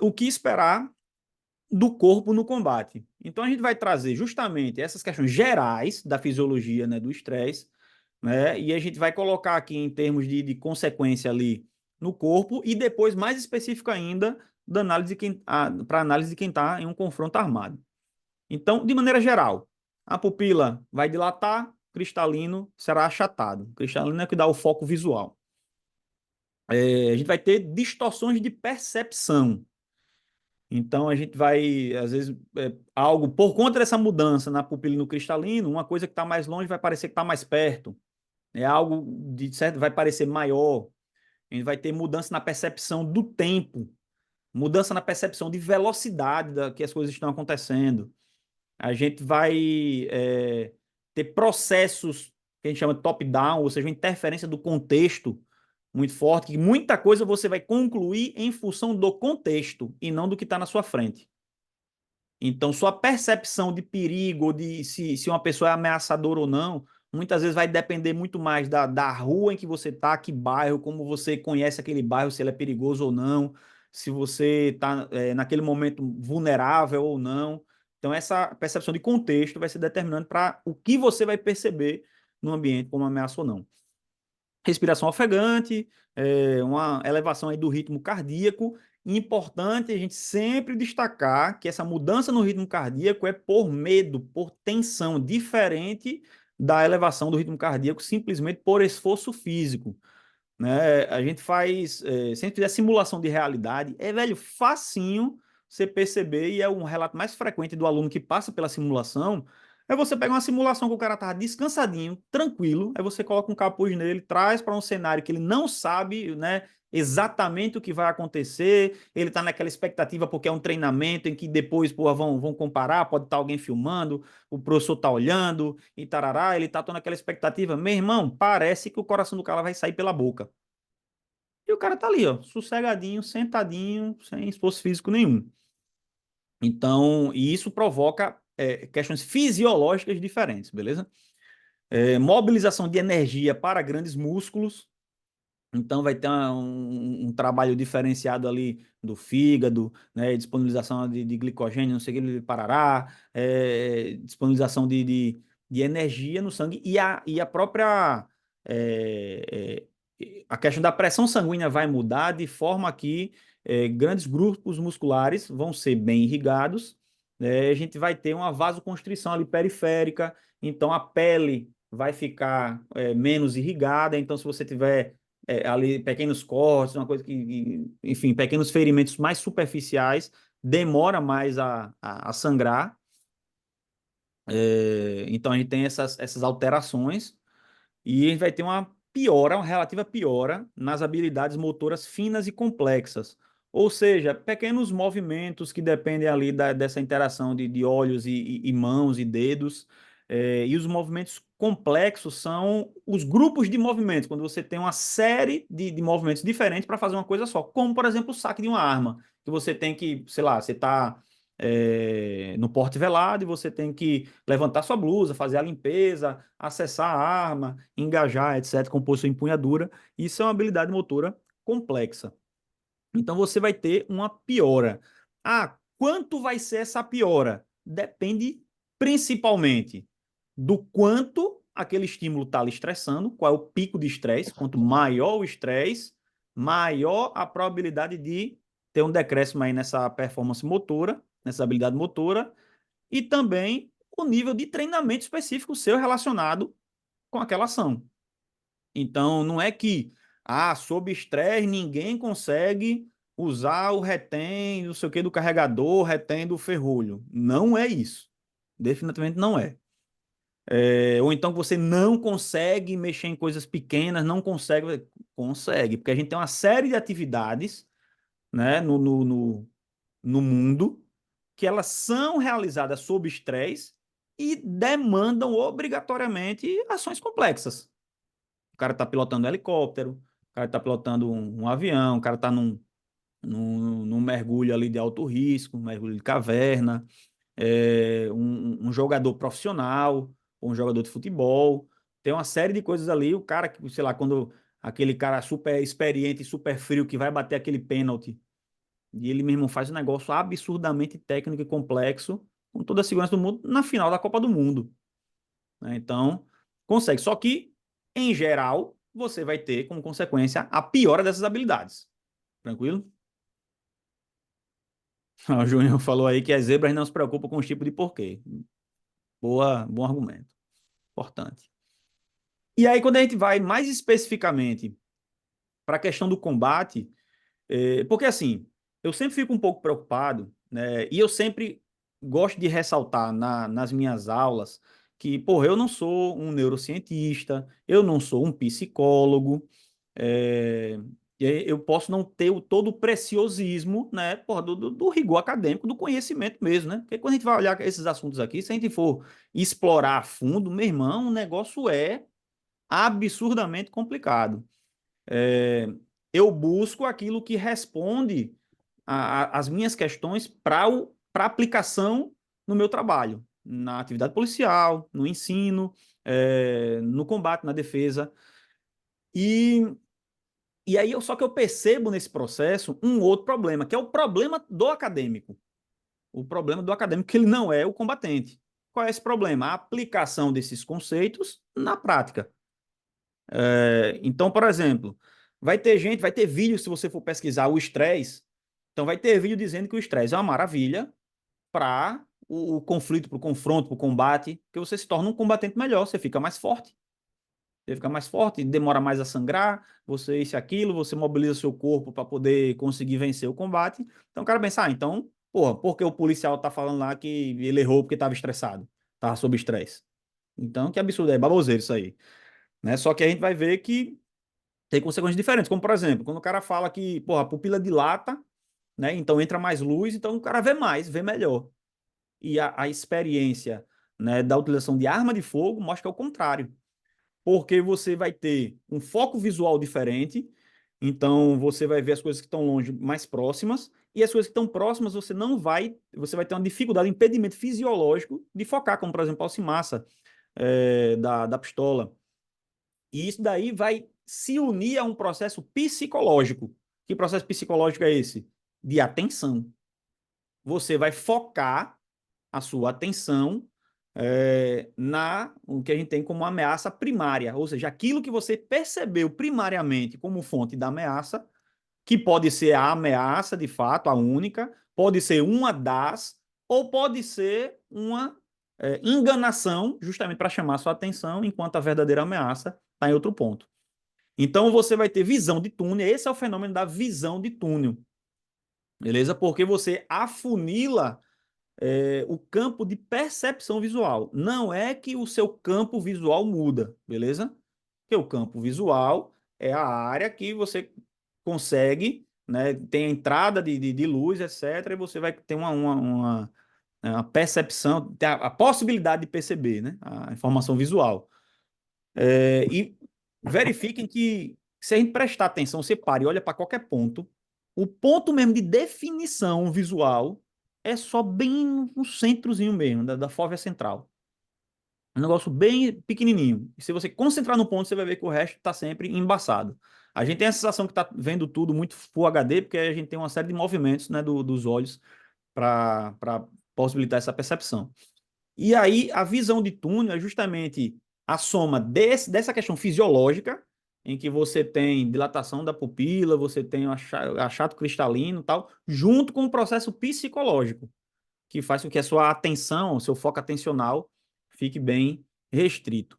o que esperar do corpo no combate. Então a gente vai trazer justamente essas questões gerais da fisiologia, né, do estresse, né, e a gente vai colocar aqui em termos de consequência ali no corpo e depois mais específico ainda da análise para análise de quem está em um confronto armado. Então, de maneira geral, a pupila vai dilatar, cristalino será achatado. Cristalino é que dá o foco visual. A gente vai ter distorções de percepção. Então, a gente vai, às vezes, algo por conta dessa mudança na pupila e no cristalino, uma coisa que está mais longe vai parecer que está mais perto. É algo de certo, vai parecer maior. A gente vai ter mudança na percepção do tempo, mudança na percepção de velocidade da que as coisas estão acontecendo. A gente vai ter processos que a gente chama de top-down, ou seja, uma interferência do contexto muito forte, que muita coisa você vai concluir em função do contexto e não do que está na sua frente. Então, sua percepção de perigo, ou de se uma pessoa é ameaçadora ou não, muitas vezes vai depender muito mais da rua em que você está, que bairro, como você conhece aquele bairro, se ele é perigoso ou não, se você está naquele momento vulnerável ou não. Então, essa percepção de contexto vai ser determinante para o que você vai perceber no ambiente como ameaça ou não. Respiração ofegante, uma elevação aí do ritmo cardíaco. Importante a gente sempre destacar que essa mudança no ritmo cardíaco é por medo, por tensão, diferente da elevação do ritmo cardíaco simplesmente por esforço físico, né? A gente faz, se a gente fizer simulação de realidade, velho, facinho você perceber, e é um relato mais frequente do aluno que passa pela simulação, é você pegar uma simulação que o cara tá descansadinho, tranquilo, aí você coloca um capuz nele, traz para um cenário que ele não sabe, né, exatamente o que vai acontecer, ele tá naquela expectativa porque é um treinamento em que depois, pô, vão comparar, pode estar alguém filmando, o professor tá olhando e tarará, ele tá todo naquela expectativa. Meu irmão, parece que o coração do cara vai sair pela boca. E o cara tá ali, ó, sossegadinho, sentadinho, sem esforço físico nenhum. Então, e isso provoca questões fisiológicas diferentes, beleza? Mobilização de energia para grandes músculos. Então, vai ter um trabalho diferenciado ali do fígado, né? Disponibilização de glicogênio, não sei o que, parará, disponibilização de energia no sangue e a própria. é, a questão da pressão sanguínea vai mudar de forma que grandes grupos musculares vão ser bem irrigados, né? A gente vai ter uma vasoconstrição ali periférica, então a pele vai ficar menos irrigada. Então, se você tiver ali pequenos cortes, uma coisa enfim, pequenos ferimentos mais superficiais, demora mais a sangrar. Então a gente tem essas alterações e a gente vai ter uma piora, uma relativa piora nas habilidades motoras finas e complexas. Ou seja, pequenos movimentos que dependem ali dessa interação de olhos e mãos e dedos. E os movimentos complexos são os grupos de movimentos, quando você tem uma série de movimentos diferentes para fazer uma coisa só. Como, por exemplo, o saque de uma arma, que você tem que, sei lá, você está no porte velado e você tem que levantar sua blusa, fazer a limpeza, acessar a arma, engajar, etc., compor sua empunhadura. Isso é uma habilidade motora complexa. Então você vai ter uma piora. Ah, quanto vai ser essa piora? Depende principalmente do quanto aquele estímulo está lhe estressando, qual é o pico de estresse. Quanto maior o estresse, maior a probabilidade de ter um decréscimo aí nessa performance motora, nessa habilidade motora, e também o nível de treinamento específico seu relacionado com aquela ação. Então, não é que, sob estresse, ninguém consegue usar o retém, não sei o que, do carregador, retém do ferrolho. Não é isso. Definitivamente não é. Ou então que você não consegue mexer em coisas pequenas, não consegue. Consegue, porque a gente tem uma série de atividades, né, no mundo que elas são realizadas sob estresse e demandam obrigatoriamente ações complexas. O cara está pilotando um helicóptero, o cara está pilotando um avião, o cara está num mergulho ali de alto risco, um mergulho de caverna, um jogador profissional, ou um jogador de futebol. Tem uma série de coisas ali. O cara, sei lá, quando aquele cara super experiente, super frio que vai bater aquele pênalti, E ele mesmo faz um negócio absurdamente técnico e complexo, com toda a segurança do mundo, na final da Copa do Mundo. Né? Então, consegue. Só que, em geral, você vai ter como consequência a piora dessas habilidades. Tranquilo? O Júnior falou aí que as zebras não se preocupam com os tipos de porquê. Bom argumento. Importante. E aí, quando a gente vai mais especificamente para a questão do combate, porque assim, eu sempre fico um pouco preocupado, né? E eu sempre gosto de ressaltar nas minhas aulas que, porra, eu não sou um neurocientista, eu não sou um psicólogo, é, eu posso não ter todo o preciosismo, né, porra, do rigor acadêmico, do conhecimento mesmo, né? Porque quando a gente vai olhar esses assuntos aqui, se a gente for explorar a fundo, meu irmão, o negócio é absurdamente complicado. É, eu busco aquilo que responde as minhas questões para aplicação no meu trabalho, na atividade policial, no ensino, no combate, na defesa. E, e aí, só que eu percebo nesse processo um outro problema, que é o problema do acadêmico. O problema do acadêmico, que ele não é o combatente. Qual é esse problema? A aplicação desses conceitos na prática. Então, por exemplo, vai ter vídeo, se você for pesquisar o estresse, então vai ter vídeo dizendo que o estresse é uma maravilha para o conflito, para o confronto, para o combate, que você se torna um combatente melhor, você fica mais forte, demora mais a sangrar, você isso e aquilo, você mobiliza seu corpo para poder conseguir vencer o combate. Então o cara pensa, então, porra, por que o policial tá falando lá que ele errou porque estava estressado, estava sob estresse? Então, que absurdo, é baboseiro isso aí. Né? Só que a gente vai ver que tem consequências diferentes, como por exemplo, quando o cara fala que, porra, a pupila dilata, né? Então entra mais luz, então o cara vê mais, vê melhor. E a experiência, né, da utilização de arma de fogo mostra que é o contrário. Porque você vai ter um foco visual diferente, então você vai ver as coisas que estão longe mais próximas, e as coisas que estão próximas você não vai, você vai ter uma dificuldade, um impedimento fisiológico de focar, como por exemplo a alça-massa da pistola. E isso daí vai se unir a um processo psicológico. Que processo psicológico é esse? De atenção. Você vai focar a sua atenção na o que a gente tem como ameaça primária, ou seja, aquilo que você percebeu primariamente como fonte da ameaça, que pode ser a ameaça de fato, a única, pode ser uma das, ou pode ser uma enganação, justamente para chamar a sua atenção, enquanto a verdadeira ameaça está em outro ponto. Então você vai ter visão de túnel, esse é o fenômeno da visão de túnel, beleza? Porque você afunila o campo de percepção visual. Não é que o seu campo visual muda, beleza? Porque o campo visual é a área que você consegue, né? Tem a entrada de luz, etc. E você vai ter uma percepção, tem a possibilidade de perceber, né? A informação visual. E verifiquem que, se a gente prestar atenção, você para e olha para qualquer ponto, o ponto mesmo de definição visual é só bem no centrozinho mesmo, da fóvea central. Um negócio bem pequenininho. E se você concentrar no ponto, você vai ver que o resto está sempre embaçado. A gente tem a sensação que está vendo tudo muito Full HD, porque a gente tem uma série de movimentos, né, dos olhos para possibilitar essa percepção. E aí, a visão de túnel é justamente a soma dessa questão fisiológica, em que você tem dilatação da pupila, você tem o achato cristalino e tal, junto com o processo psicológico, que faz com que a sua atenção, o seu foco atencional, fique bem restrito.